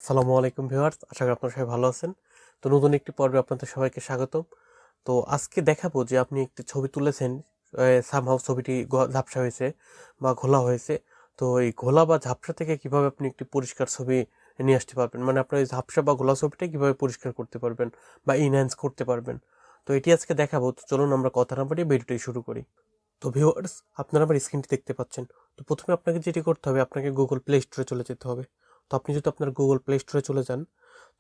আসসালামু আলাইকুম ভিউয়ার্স, আশা করি আপনারা সবাই ভালো আছেন। তো নতুন একটি পর্বে আপনাদের সবাইকে স্বাগতম। তো আজকে দেখাবো যে আপনি একটি ছবি তুলেছেন, সামহাউ ছবিটি ঝাপসা হয়েছে বা ঘোলা হয়েছে। তো এই ঘোলা বা ঝাপসা থেকে কিভাবে আপনি একটি পরিষ্কার ছবি নিয়ে আসতে পারবেন, মানে আপনার এই ঝাপসা বা ঘোলা ছবিটা কিভাবে পরিষ্কার করতে পারবেন বা ইনহ্যান্স করতে পারবেন। তো এটি আজকে দেখাবো। তো চলুন আমরা কথা না বাড়িয়ে ভিডিওটি শুরু করি। তো ভিউয়ার্স, আপনারা আমার স্ক্রিনটি দেখতে পাচ্ছেন। তো প্রথমে আপনাকে যেটি করতে হবে, আপনাকে গুগল প্লে স্টোরে চলে যেতে হবে। তো আপনি যদি আপনার গুগল প্লে স্টোরে চলে যান,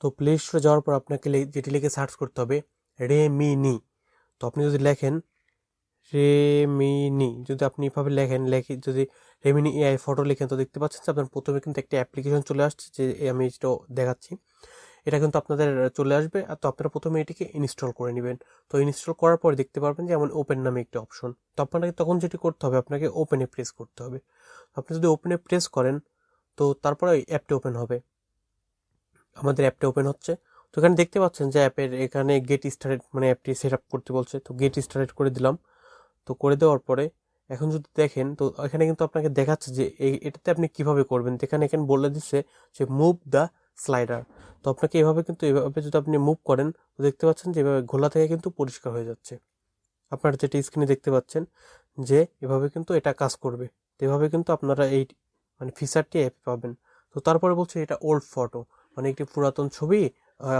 তো প্লে স্টোরে যাওয়ার পর আপনাকে যেটি লিখে সার্চ করতে হবে রেমিনি। তো আপনি যদি লেখেন রেমিনি, যদি আপনি এভাবে যদি রেমিনি এআই ফটো লিখেন, তো দেখতে পাচ্ছেন যে আপনার প্রথমে কিন্তু একটা অ্যাপ্লিকেশন চলে আসছে, যে আমি যেটা দেখাচ্ছি এটা কিন্তু আপনাদের চলে আসবে। আর তো আপনারা প্রথমে এটিকে ইনস্টল করে নেবেন। তো ইনস্টল করার পরে দেখতে পারবেন যে এমন ওপেন নামে একটি অপশন। তো আপনাকে তখন যেটি করতে হবে, আপনাকে ওপেনে প্রেস করতে হবে। আপনি যদি ওপেনে প্রেস করেন, তো তারপরে ওই অ্যাপটি ওপেন হবে। আমাদের অ্যাপটা ওপেন হচ্ছে। তো এখানে দেখতে পাচ্ছেন যে অ্যাপের এখানে গেট স্টার্টেড, মানে অ্যাপটি সেট আপ করতে বলছে। তো গেট স্টার্টেড করে দিলাম। তো করে দেওয়ার পরে এখন যদি দেখেন, তো এখানে কিন্তু আপনাকে দেখাচ্ছে যে এটাতে আপনি কিভাবে করবেন। এখানে এখানে বলে দিচ্ছে যে মুভ দ্য স্লাইডার। তো আপনাকে এভাবে কিন্তু এভাবে যদি আপনি মুভ করেন, তো দেখতে পাচ্ছেন যে এভাবে ঘোলা থেকে কিন্তু পরিষ্কার হয়ে যাচ্ছে। আপনারা যেটা স্ক্রিনে দেখতে পাচ্ছেন যে এভাবে কিন্তু এটা কাজ করবে। তো এভাবে কিন্তু আপনারা এই মানে ফিচারটি অ্যাপে পাবেন। তো তারপরে বলছে এটা ওল্ড ফটো, মানে একটি পুরাতন ছবি।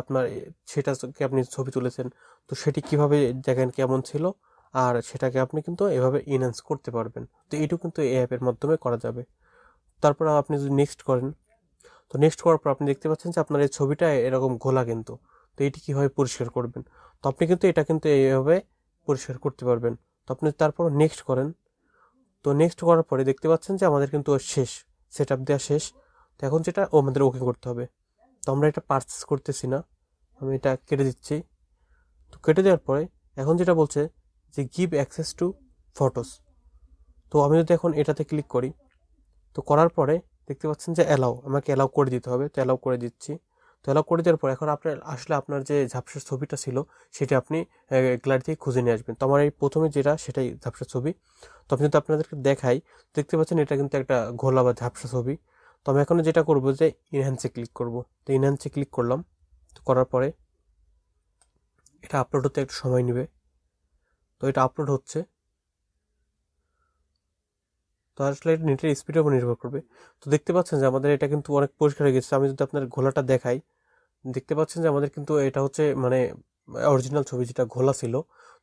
আপনার সেটাকে আপনি ছবি তুলেছেন, তো সেটি কিভাবে দেখেন কেমন ছিল, আর সেটাকে আপনি কিন্তু এভাবে ইনহ্যান্স করতে পারবেন। তো এইটুকু কিন্তু এই অ্যাপের মাধ্যমে করা যাবে। তারপর আপনি যদি নেক্সট করেন, তো নেক্সট করার পর আপনি দেখতে পাচ্ছেন যে আপনার এই ছবিটা এরকম ঘোলা কিন্তু। তো এটি কীভাবে পরিষ্কার করবেন, তো আপনি কিন্তু এটা কিন্তু এইভাবে পরিষ্কার করতে পারবেন। তো আপনি তারপর নেক্সট করেন। তো নেক্সট করার পরে দেখতে পাচ্ছেন যে আমাদের কিন্তু শেষ, সেট আপ দেওয়া শেষ। তো এখন যেটা আমাদের ওকে করতে হবে। তো আমরা এটা পারচেস করতেছি না, আমি এটা কেটে দিচ্ছি। তো কেটে দেওয়ার পরে এখন যেটা বলছে যে গিভ অ্যাক্সেস টু ফটোস। তো আমি যদি এখন এটাতে ক্লিক করি, তো করার পরে দেখতে পাচ্ছেন যে অ্যালাউ, আমাকে অ্যালাউ করে দিতে হবে। তো অ্যালাউ করে দিচ্ছি। তো অ্যালাউ করে দেওয়ার পর এখন আপনার আসলে আপনার যে ঝাপসার ছবিটা ছিল সেটা আপনি গ্যালারি থেকে খুঁজে নিয়ে আসবেন। তো আমার এই প্রথমে যেটা সেটাই ঝাপসার ছবি। তো আমি যদি আপনাদেরকে দেখাই, দেখতে পাচ্ছেন এটা কিন্তু একটা ঘোলা বা ঝাপসা ছবি। তো আমি এখন যেটা করব যে ইনহ্যান্সে ক্লিক করব। তো ইনহ্যান্সে ক্লিক করলাম। তো করার পরে এটা আপলোড হতে একটু সময় নেবে। তো এটা আপলোড হচ্ছে। তো আসলে এটা নেটের স্পিডের উপর নির্ভর করবে। তো দেখতে পাচ্ছেন যে আমাদের এটা কিন্তু অনেক পরিষ্কার হয়ে গেছে। আমি যদি আপনার ঘোলাটা দেখাই, দেখতে পাচ্ছেন যে আমাদের কিন্তু এটা হচ্ছে মানে অরিজিনাল ছবি যেটা ঘোলা ছিল।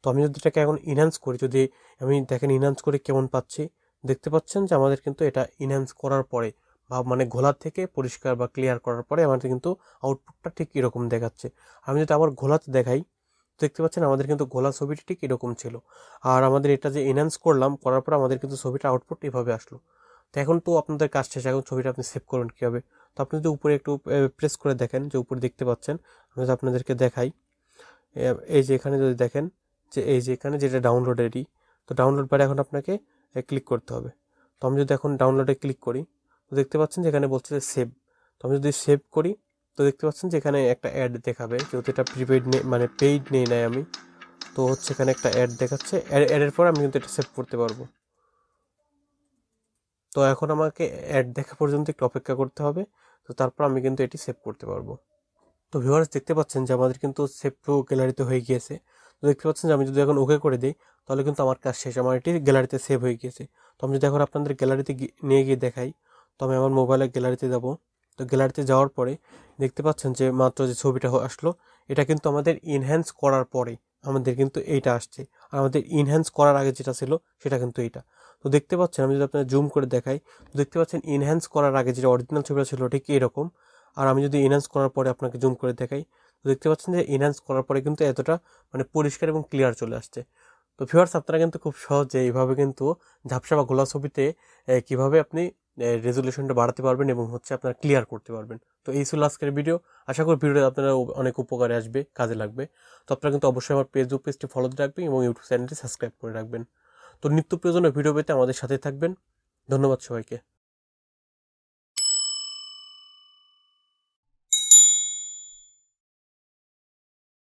তো আমি যদি এটাকে এখন ইনহ্যান্স করি, যদি আমি দেখেন ইনহ্যান্স করে কেমন পাচ্ছি, দেখতে পাচ্ছেন যে আমাদের কিন্তু এটা ইনহ্যান্স করার পরে বা মানে ঘোলার থেকে পরিষ্কার বা ক্লিয়ার করার পরে আমাদের কিন্তু আউটপুটটা ঠিক এরকম দেখাচ্ছে। আমি যদি আবার ঘোলাতে দেখাই, দেখতে পাচ্ছেন আমাদের কিন্তু ঘোলা ছবিটি ঠিক এরকম ছিল। আর আমাদের এটা যে এনহ্যান্স করলাম, করার পর আমাদের কিন্তু ছবিটা আউটপুট এভাবে আসলো। তো এখন তো আপনাদের কাজ শেষ, এখন ছবিটা আপনি সেভ করবেন কীভাবে। তো আপনি যদি উপরে একটু প্রেস করে দেখেন, যে উপরে দেখতে পাচ্ছেন, আমি যদি আপনাদেরকে দেখাই, এই যে এখানে যদি দেখেন যে এই যে এখানে যেটা ডাউনলোডেরই, তো ডাউনলোড বারে এখন আপনাকে ক্লিক করতে হবে। তো আমি যদি এখন ডাউনলোডে ক্লিক করি, তো দেখতে পাচ্ছেন যে এখানে বলছে যে সেভ। তো আমি যদি সেভ করি, তো দেখতে পাচ্ছেন যে এখানে একটা অ্যাড দেখাবে, যেহেতু এটা প্রিপেইড নেই, মানে পেইড নেই নাই আমি। তো হচ্ছে এখানে একটা অ্যাড দেখাচ্ছে, অ্যাডের পর আমি কিন্তু এটা সেভ করতে পারবো। তো এখন আমাকে অ্যাড দেখা পর্যন্ত একটু অপেক্ষা করতে হবে। তো তারপর আমি কিন্তু এটি সেভ করতে পারবো। তো ভিউয়ার্স, দেখতে পাচ্ছেন যে আমাদের কিন্তু সেভ টু গ্যালারিতে হয়ে গিয়েছে। তো দেখতে পাচ্ছেন যে আমি যদি এখন ওকে করে দিই, তাহলে কিন্তু আমার কাজ শেষ, আমার এটি গ্যালারিতে সেভ হয়ে গিয়েছে। তো আমি যদি এখন আপনাদের গ্যালারিতে নিয়ে গিয়ে দেখাই, তো আমি আমার মোবাইলের গ্যালারিতে যাব। তো গ্যালারিতে যাওয়ার পরে দেখতে পাচ্ছেন যে মাত্র যে ছবিটা আসলো, এটা কিন্তু আমাদের ইনহ্যান্স করার পরে আমাদের কিন্তু এইটা আসছে। আর আমাদের ইনহ্যান্স করার আগে যেটা ছিল সেটা কিন্তু এইটা। তো দেখতে পাচ্ছেন, আমি যদি আপনাদের জুম করে দেখাই, তো দেখতে পাচ্ছেন ইনহ্যান্স করার আগে যেটা অরিজিনাল ছবিটা ছিল ঠিক এরকম। আর আমি যদি এনহ্যান্স করার পরে আপনাকে জুম করে দেখাই, তো দেখতে পাচ্ছেন যে এনহ্যান্স করার পরে কিন্তু এতটা মানে পরিষ্কার এবং ক্লিয়ার চলে আসছে। তো ভিউয়ার্স, আপনারা কিন্তু খুব সহজে এইভাবে কিন্তু ঝাপসা বা ঘোলা ছবিতে কিভাবে আপনি রেজুলেশনটা বাড়াতে পারবেন এবং হচ্ছে আপনারা ক্লিয়ার করতে পারবেন। তো এই ছিল আজকের ভিডিও। আশা করি ভিডিওটা আপনারা অনেক উপকারে আসবে, কাজে লাগবে। তো আপনারা কিন্তু অবশ্যই আমার পেজটি ফলোতে রাখবেন এবং ইউটিউব চ্যানেলটি সাবস্ক্রাইব করে রাখবেন। তো নিত্য প্রয়োজনীয় ভিডিও পেতে আমাদের সাথে থাকবেন। ধন্যবাদ সবাইকে।